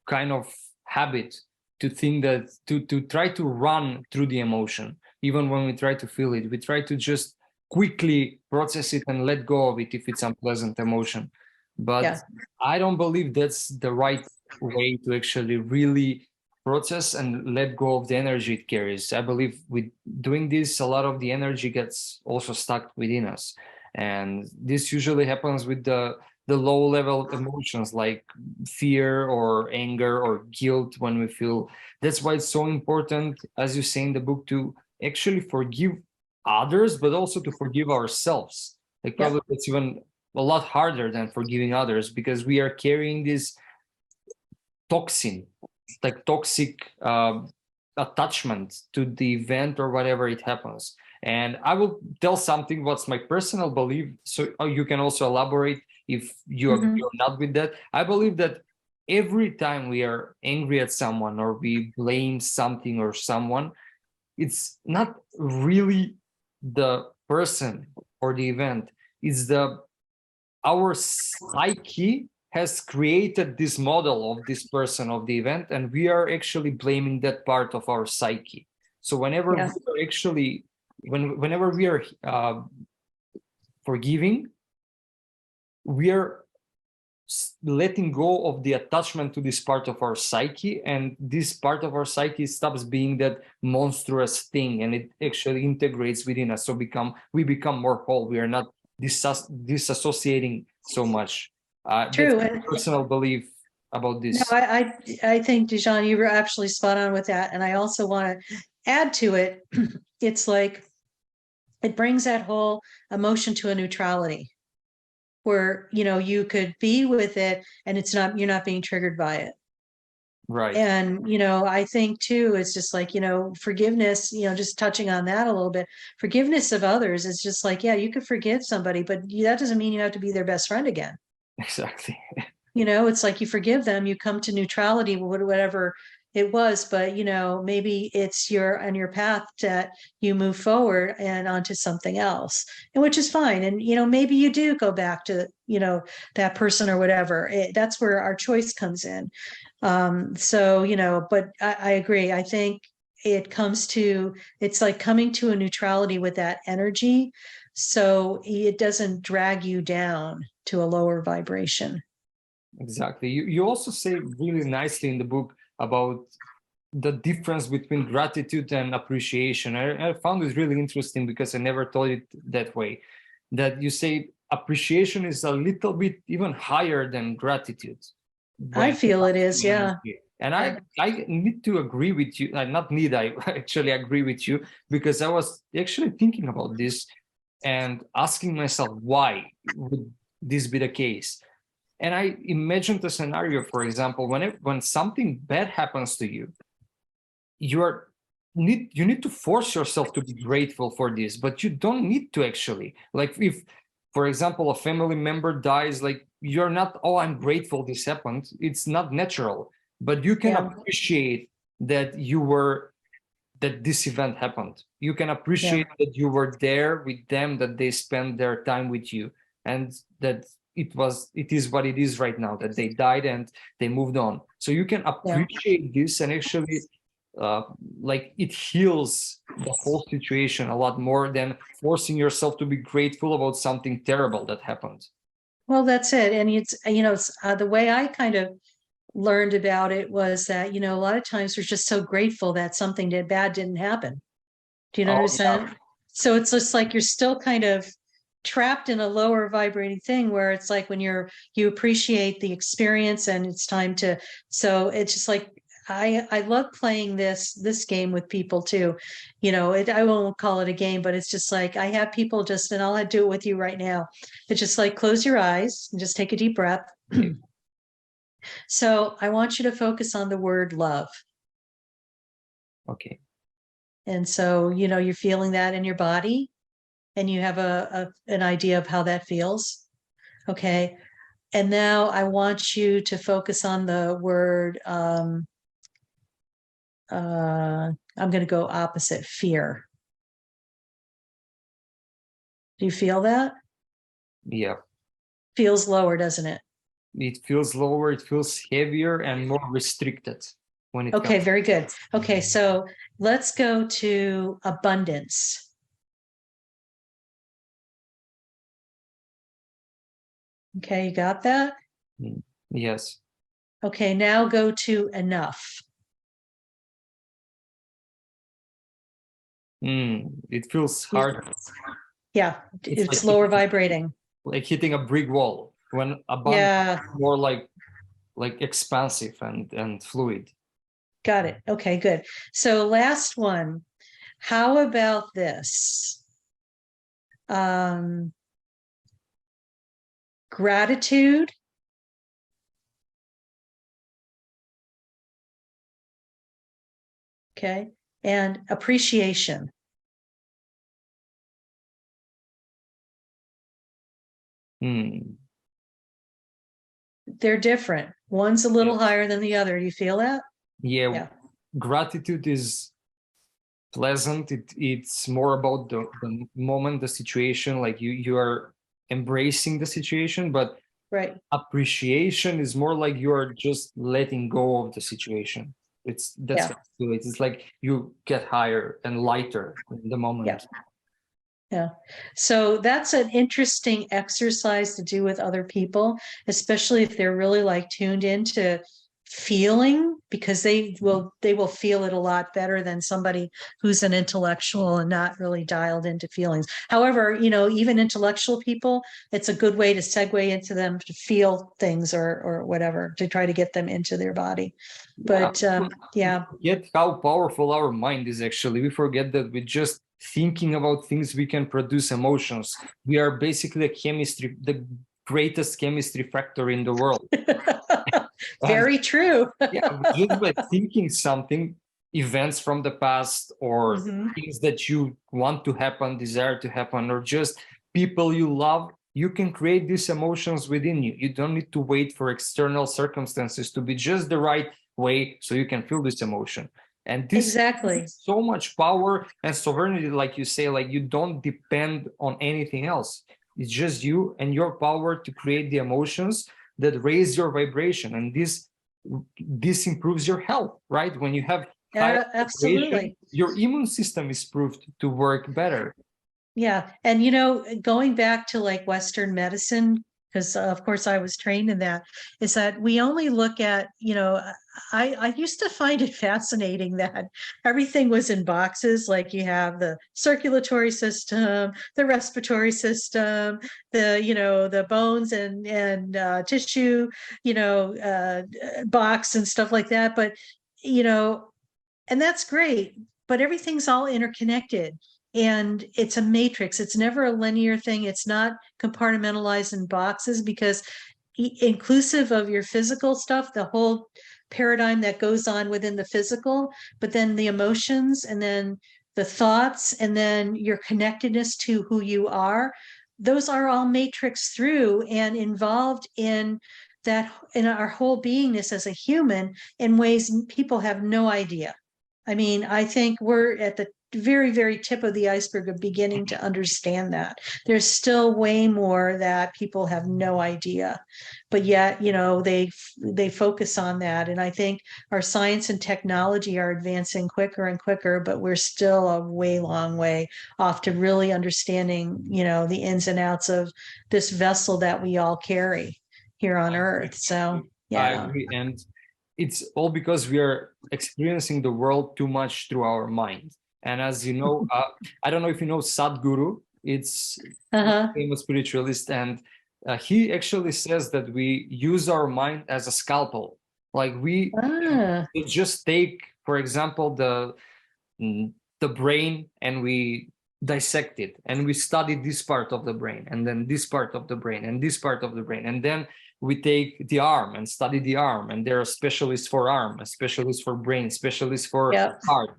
[SPEAKER 2] kind of habit to think that to try to run through the emotion. Even when we try to feel it, we try to just quickly process it and let go of it if it's unpleasant emotion. But
[SPEAKER 1] Yeah.
[SPEAKER 2] I don't believe that's the right way to actually really process and let go of the energy it carries. I believe with doing this, a lot of the energy gets also stuck within us. And this usually happens with the low level emotions like fear or anger or guilt when we feel. That's why it's so important, as you say in the book, to actually forgive others, but also to forgive ourselves. Like probably it's even a lot harder than forgiving others, because we are carrying this toxin, like toxic attachment to the event or whatever it happens. And I will tell something what's my personal belief, so you can also elaborate if you agree or not with that. I believe that every time we are angry at someone or we blame something or someone, it's not really the person or the event, it's our psyche has created this model of this person, of the event, and we are actually blaming that part of our psyche. So whenever we are actually whenever we are forgiving, we are letting go of the attachment to this part of our psyche, and this part of our psyche stops being that monstrous thing, and it actually integrates within us. So we become more whole. We are not disassociating so much.
[SPEAKER 1] True.
[SPEAKER 2] That's my personal belief about
[SPEAKER 1] No,
[SPEAKER 2] this.
[SPEAKER 1] I think, Dijon, you were absolutely spot on with that. And I also want to add to it, it's like it brings that whole emotion to a neutrality where, you could be with it and you're not being triggered by it.
[SPEAKER 2] Right.
[SPEAKER 1] And, I think too, it's just like, forgiveness, just touching on that a little bit, forgiveness of others is just like, yeah, you could forgive somebody, but that doesn't mean you have to be their best friend again.
[SPEAKER 2] Exactly.
[SPEAKER 1] It's like you forgive them, you come to neutrality, whatever it was, but maybe it's on your path that you move forward and onto something else, and which is fine. And maybe you do go back to that person or whatever. That's where our choice comes in. So but I agree. I think it's like coming to a neutrality with that energy, so it doesn't drag you down to a lower vibration.
[SPEAKER 2] Exactly. You also say really nicely in the book about the difference between gratitude and appreciation. I found it really interesting because I never thought it that way. That you say appreciation is a little bit even higher than gratitude.
[SPEAKER 1] I feel it is, yeah.
[SPEAKER 2] And I need to agree with you. Not need, I actually agree with you, because I was actually thinking about this and asking myself, why would this be the case? And I imagined a scenario, for example, when something bad happens to you, you need to force yourself to be grateful for this, but you don't need to actually. Like if, for example, a family member dies, like you're not, oh, I'm grateful this happened. It's not natural, but you can appreciate that that this event happened. You can appreciate that you were there with them, that they spent their time with you, and that it is what it is right now, that they died and they moved on. So you can appreciate this, and actually like it heals the whole situation a lot more than forcing yourself to be grateful about something terrible that happened.
[SPEAKER 1] Well, that's it. And it's the way I kind of learned about it was that, a lot of times we're just so grateful that something bad didn't happen. Do you
[SPEAKER 2] Oh,
[SPEAKER 1] understand? So it's just like you're still kind of trapped in a lower vibrating thing where it's like when you appreciate the experience and it's time to, so it's just like I love playing this game with people too. I won't call it a game, but it's just like I have people just, and I'll do it with you right now. It's just like close your eyes and just take a deep breath.
[SPEAKER 2] yeah.
[SPEAKER 1] So I want you to focus on the word love.
[SPEAKER 2] Okay.
[SPEAKER 1] And so, you're feeling that in your body and you have an idea of how that feels. Okay. And now I want you to focus on the word, I'm going to go opposite, fear. Do you feel that?
[SPEAKER 2] Yeah.
[SPEAKER 1] Feels lower, doesn't it?
[SPEAKER 2] It feels lower, it feels heavier and more restricted when it
[SPEAKER 1] Okay,
[SPEAKER 2] comes.
[SPEAKER 1] very good. Okay, so let's go to abundance. Okay, you got that?
[SPEAKER 2] Yes.
[SPEAKER 1] Okay, now go to enough.
[SPEAKER 2] It feels hard.
[SPEAKER 1] Yeah,
[SPEAKER 2] It's
[SPEAKER 1] it's lower vibrating.
[SPEAKER 2] like hitting a brick wall when abundance
[SPEAKER 1] Yeah,
[SPEAKER 2] is more like expansive and fluid.
[SPEAKER 1] got it. Okay, good. So last one. How about this? Um, gratitude. Okay. And appreciation.
[SPEAKER 2] Hmm.
[SPEAKER 1] They're different. One's a little
[SPEAKER 2] Yes.
[SPEAKER 1] higher than the other. Do you feel that?
[SPEAKER 2] Yeah.
[SPEAKER 1] Yeah.
[SPEAKER 2] Gratitude is pleasant. It's more about the moment, the situation, like you are embracing the situation, but
[SPEAKER 1] Right.
[SPEAKER 2] appreciation is more like you are just letting go of the situation. That's
[SPEAKER 1] Yeah.
[SPEAKER 2] what I feel. It's like you get higher and lighter in the
[SPEAKER 1] Yeah.
[SPEAKER 2] moment.
[SPEAKER 1] Yeah. So that's an interesting exercise to do with other people, especially if they're really like tuned into feeling, because they will feel it a lot better than somebody who's an intellectual and not really dialed into feelings. However, even intellectual people, it's a good way to segue into them to feel things or whatever, to try to get them into their body. But yeah.
[SPEAKER 2] Yet how powerful our mind is actually. We forget that with just thinking about things, we can produce emotions. We are basically the greatest chemistry factory in the world. And
[SPEAKER 1] Very true.
[SPEAKER 2] yeah, just by thinking something, events from the past or
[SPEAKER 1] Mhm.
[SPEAKER 2] things that you want to happen, desire to happen, or just people you love, you can create these emotions within you. You don't need to wait for external circumstances to be just the right way so you can feel this emotion. And this
[SPEAKER 1] Exactly.
[SPEAKER 2] is so much power and sovereignty, like you say, like you don't depend on anything else. It's just you and your power to create the emotions that raise your vibration. And this improves your health, right? When you have higher vibration,
[SPEAKER 1] Absolutely.
[SPEAKER 2] your immune system is proved to work better.
[SPEAKER 1] Yeah. And, going back to like Western medicine, because of course I was trained in that, is that we only look at, I used to find it fascinating that everything was in boxes. Like you have the circulatory system, the respiratory system, the bones and tissue, box and stuff like that. But, you know, and that's great, but everything's all interconnected and it's a matrix. It's never a linear thing. It's not compartmentalized in boxes, because inclusive of your physical stuff, the whole paradigm that goes on within the physical, but then the emotions and then the thoughts and then your connectedness to who you are, those are all matrix through and involved in that, in our whole beingness as a human, in ways people have no idea. I mean, I think we're at the very, very tip of the iceberg of beginning to understand that. There's still way more that people have no idea, but yet, they focus on that. And I think our science and technology are advancing quicker and quicker, but we're still a way long way off to really understanding, the ins and outs of this vessel that we all carry here on Earth. So,
[SPEAKER 2] I
[SPEAKER 1] yeah.
[SPEAKER 2] agree. And it's all because we are experiencing the world too much through our mind. And as you know, I don't know if you know Sadhguru. It's a
[SPEAKER 1] Uh-huh.
[SPEAKER 2] famous spiritualist, and he actually says that we use our mind as a scalpel. Like
[SPEAKER 1] Ah,
[SPEAKER 2] we just take, for example, the brain, and we dissect it, and we study this part of the brain, and then this part of the brain, and this part of the brain, and then we take the arm and study the arm, and there are specialists for arm, a specialist for brain, specialists for
[SPEAKER 1] yep.
[SPEAKER 2] heart,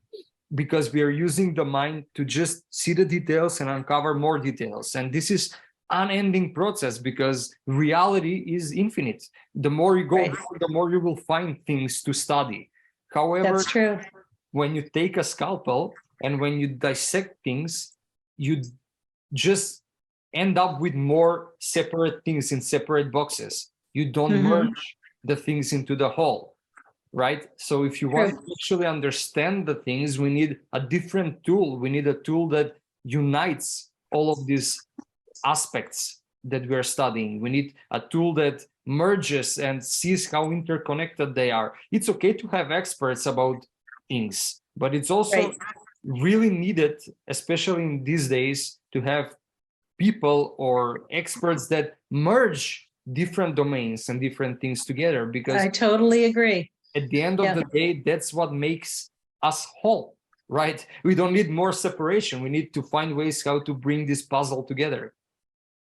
[SPEAKER 2] because we are using the mind to just see the details and uncover more details. And this is unending process, because reality is infinite. The more you go,
[SPEAKER 1] Right.
[SPEAKER 2] the more you will find things to study. However,
[SPEAKER 1] That's true.
[SPEAKER 2] when you take a scalpel and when you dissect things, you just end up with more separate things in separate boxes. You don't merge the things into the whole, right? So if you want to actually understand the things, we need a different tool. We need a tool that unites all of these aspects that we are studying. We need a tool that merges and sees how interconnected they are. It's okay to have experts about things, but it's also really needed, especially in these days, to have people or experts that merge different domains and different things together, because
[SPEAKER 1] I totally agree.
[SPEAKER 2] at the end of the day, that's what makes us whole, right? We don't need more separation. We need to find ways how to bring this puzzle together.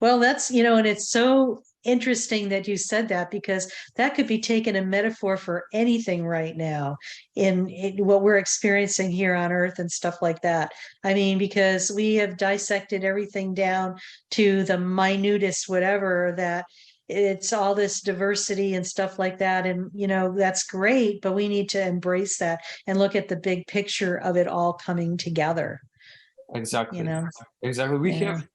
[SPEAKER 1] Well, that's, and it's so interesting that you said that, because that could be taken a metaphor for anything right now in what we're experiencing here on Earth and stuff like that. I mean, because we have dissected everything down to the minutest whatever, that it's all this diversity and stuff like that. And, that's great, but we need to embrace that and look at the big picture of it all coming together.
[SPEAKER 2] Exactly. Exactly. We have,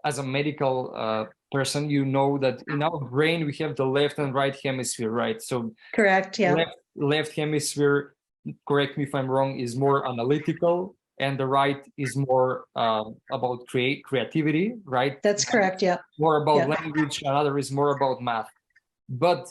[SPEAKER 2] as a medical person, you know that in our brain we have the left and right hemisphere, right? So
[SPEAKER 1] correct, yeah.
[SPEAKER 2] Left hemisphere, correct me if I'm wrong, is more analytical, and the right is more about creativity, right?
[SPEAKER 1] That's correct, yeah.
[SPEAKER 2] More about language, another is more about math. But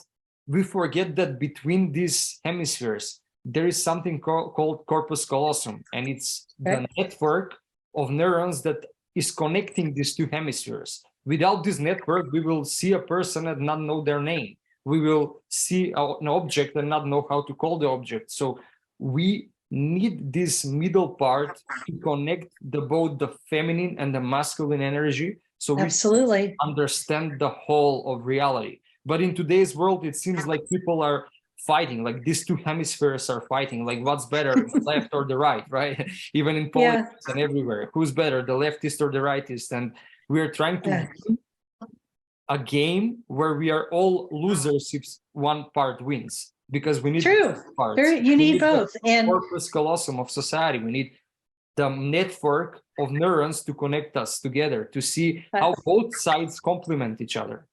[SPEAKER 2] we forget that between these hemispheres there is something called corpus callosum, and it's the network of neurons that is connecting these two hemispheres. Without this network, we will see a person and not know their name. We will see an object and not know how to call the object. So we need this middle part to connect both the feminine and the masculine energy, so we understand the whole of reality. But in today's world, it seems like people are fighting, like these two hemispheres are fighting, like what's better, the left or the right, right? Even in politics and everywhere, who's better, the leftist or the rightist? And we're trying to win a game where we are all losers if one part wins, because we need parts.
[SPEAKER 1] You need both.
[SPEAKER 2] And corpus callosum of society. We need the network of neurons to connect us together, to see how both sides complement each other.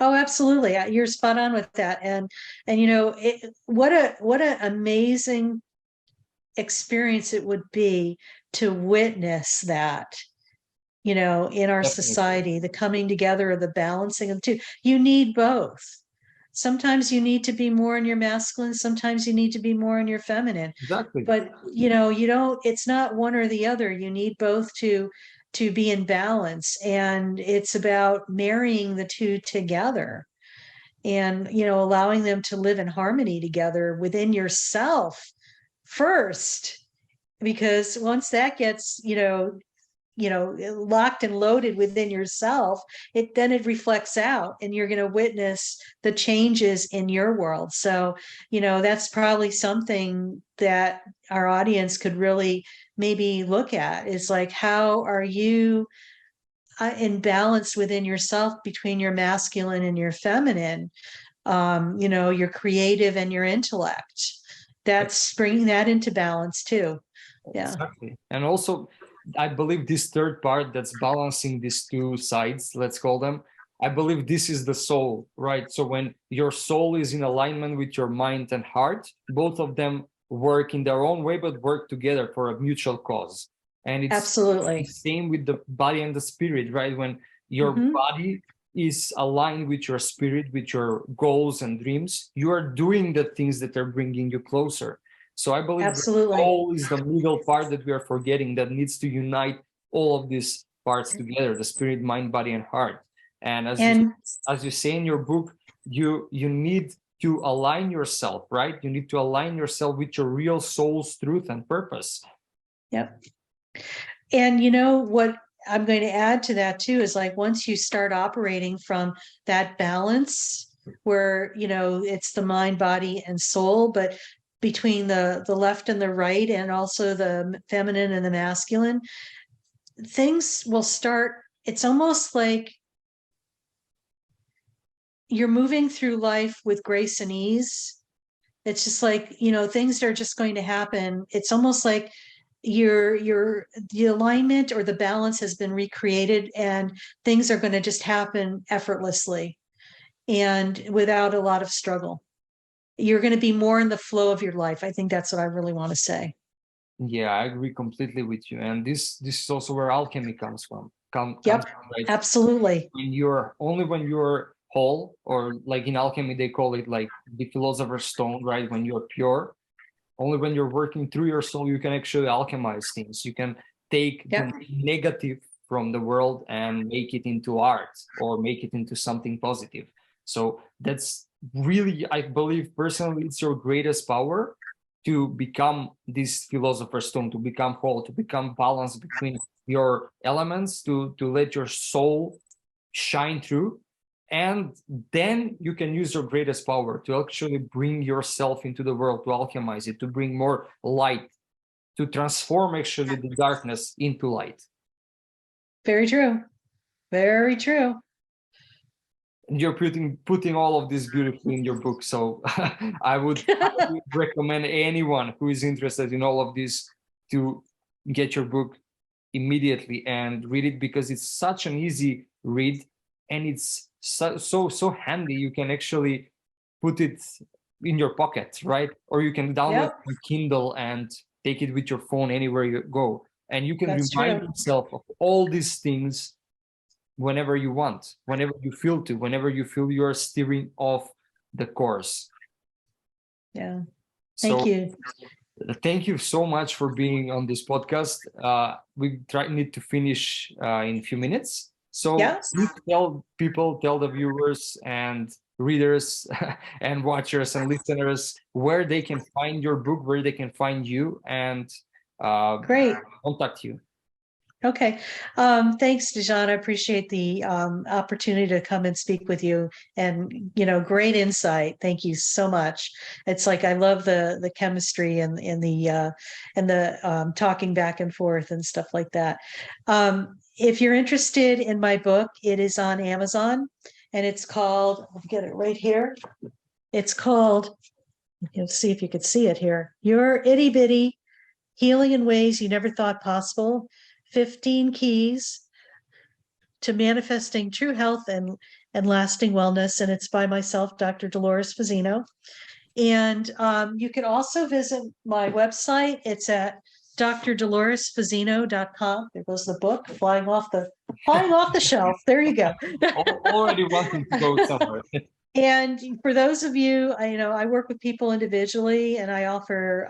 [SPEAKER 1] Oh, absolutely. You're spot on with that. And what an amazing experience it would be to witness that, in our society, the coming together of the balancing of the two. You need both. Sometimes you need to be more in your masculine, sometimes you need to be more in your feminine.
[SPEAKER 2] Exactly.
[SPEAKER 1] But it's not one or the other. You need both to be in balance, and it's about marrying the two together and allowing them to live in harmony together within yourself first, because once that gets locked and loaded within yourself, it reflects out, and you're going to witness the changes in your world. So that's probably something that our audience could really maybe look at, is like, how are you in balance within yourself between your masculine and your feminine, your creative and your intellect? That's bringing that into balance too.
[SPEAKER 2] Exactly. And also, I believe this third part that's balancing these two sides, let's call them, I believe this is the soul, right? So when your soul is in alignment with your mind and heart, both of them work in their own way, but work together for a mutual cause. And it's absolutely the same with the body and the spirit, right? When your body is aligned with your spirit, with your goals and dreams, you are doing the things that are bringing you closer. So I believe the
[SPEAKER 1] Absolutely.
[SPEAKER 2] soul is the middle part that we are forgetting, that needs to unite all of these parts together, the spirit, mind, body, and heart. And as you say in your book, you need to align yourself, right? You need to align yourself with your real soul's truth and purpose.
[SPEAKER 1] Yep. And you know what I'm going to add to that too is like once you start operating from that balance where, you know, it's the mind, body, and soul, but between the left and the right, and also the feminine and the masculine, things will start. It's almost like you're moving through life with grace and ease. It's just like, you know, things are just going to happen. It's almost like the alignment or the balance has been recreated, and things are going to just happen effortlessly and without a lot of struggle. You're going to be more in the flow of your life. I think that's what I really want to say.
[SPEAKER 2] Yeah, I agree completely with you. And this is also where alchemy comes from.
[SPEAKER 1] Yep,
[SPEAKER 2] Right?
[SPEAKER 1] absolutely.
[SPEAKER 2] When you're whole, or like in alchemy they call it like the philosopher's stone, right? When you're pure, only when you're working through your soul you can actually alchemize things. You can take the negative from the world and make it into art, or make it into something positive. So that's really, I believe personally, it's your greatest power, to become this philosopher's stone, to become whole, to become balanced between your elements, to let your soul shine through. And then you can use your greatest power to actually bring yourself into the world, to alchemize it, to bring more light, to transform actually the darkness into light.
[SPEAKER 1] Very true. Very true.
[SPEAKER 2] And you're putting all of this beautifully in your book. So I would recommend anyone who is interested in all of this to get your book immediately and read it, because it's such an easy read, and it's so handy. You can actually put it in your pocket, right? Or you can download it on Kindle and take it with your phone anywhere you go, and you can remind yourself of all these things whenever you want, whenever you feel to, whenever you feel you're steering off the course.
[SPEAKER 1] Yeah. Thank you.
[SPEAKER 2] Thank you so much for being on this podcast. We need to finish in a few minutes. So please tell the viewers and readers and watchers and listeners where they can find your book, where they can find you, and contact you.
[SPEAKER 1] Okay. Thanks, Dijon. I appreciate the opportunity to come and speak with you, and, you know, great insight. Thank you so much. It's like, I love the chemistry and the talking back and forth and stuff like that. If you're interested in my book, it is on Amazon, and it's called, I'll get it right here. It's called, let's see if you could see it here. Your Itty Bitty Healing in Ways You Never Thought Possible. 15 Keys to Manifesting True Health and Lasting Wellness. And it's by myself, Dr. Dolores Fazinno. And you can also visit my website. It's at drdoloresfazinno.com. There goes the book flying off the shelf. There you go.
[SPEAKER 2] Already wanting to go somewhere.
[SPEAKER 1] And for those of you, I work with people individually, and I offer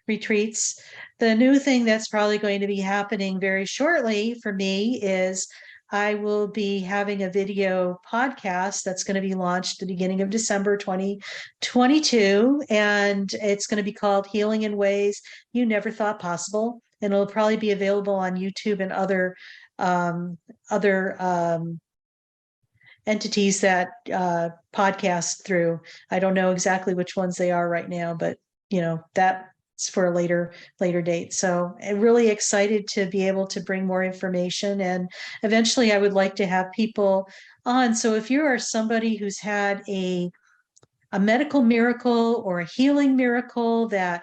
[SPEAKER 1] retreats. The new thing that's probably going to be happening very shortly for me is I will be having a video podcast that's going to be launched at the beginning of December 2022. And it's going to be called Healing in Ways You Never Thought Possible. And it'll probably be available on YouTube and other entities that podcast through. I don't know exactly which ones they are right now, but that's for a later date. So I'm really excited to be able to bring more information, and eventually I would like to have people on. So if you are somebody who's had a medical miracle or a healing miracle that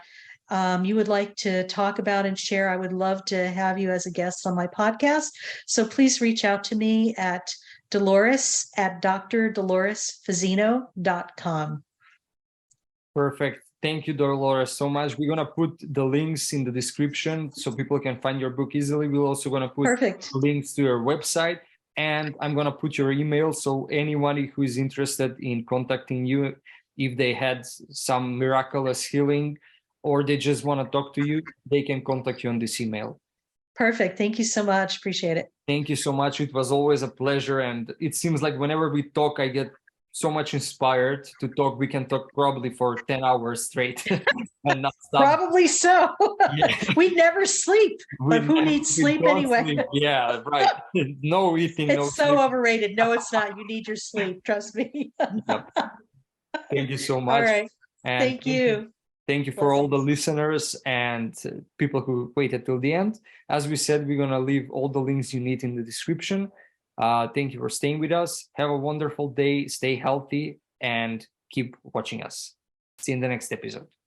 [SPEAKER 1] you would like to talk about and share, I would love to have you as a guest on my podcast. So please reach out to me at Dolores at drdoloresfazinno.com.
[SPEAKER 2] Perfect. Thank you, Dolores, so much. We're going to put the links in the description so people can find your book easily. We're also going to put links to your website, and I'm going to put your email. So anyone who is interested in contacting you, if they had some miraculous healing or they just want to talk to you, they can contact you on this email.
[SPEAKER 1] Perfect. Thank you so much. Appreciate it.
[SPEAKER 2] Thank you so much. It was always a pleasure. And it seems like whenever we talk, I get so much inspired to talk. We can talk probably for 10 hours straight and not stop.
[SPEAKER 1] Probably so.
[SPEAKER 2] Yeah.
[SPEAKER 1] We never sleep, but who needs
[SPEAKER 2] We
[SPEAKER 1] sleep
[SPEAKER 2] don't
[SPEAKER 1] anyway?
[SPEAKER 2] sleep. Yeah, right. No eating, no
[SPEAKER 1] It's so
[SPEAKER 2] sleep.
[SPEAKER 1] overrated. No, it's not. You need your sleep. Trust me.
[SPEAKER 2] Yep. Thank you so
[SPEAKER 1] All
[SPEAKER 2] much.
[SPEAKER 1] right.
[SPEAKER 2] And
[SPEAKER 1] Thank you.
[SPEAKER 2] Thank you for all the listeners and people who waited till the end. As we said, we're going to leave all the links you need in the description. Thank you for staying with us. Have a wonderful day. Stay healthy and keep watching us. See you in the next episode.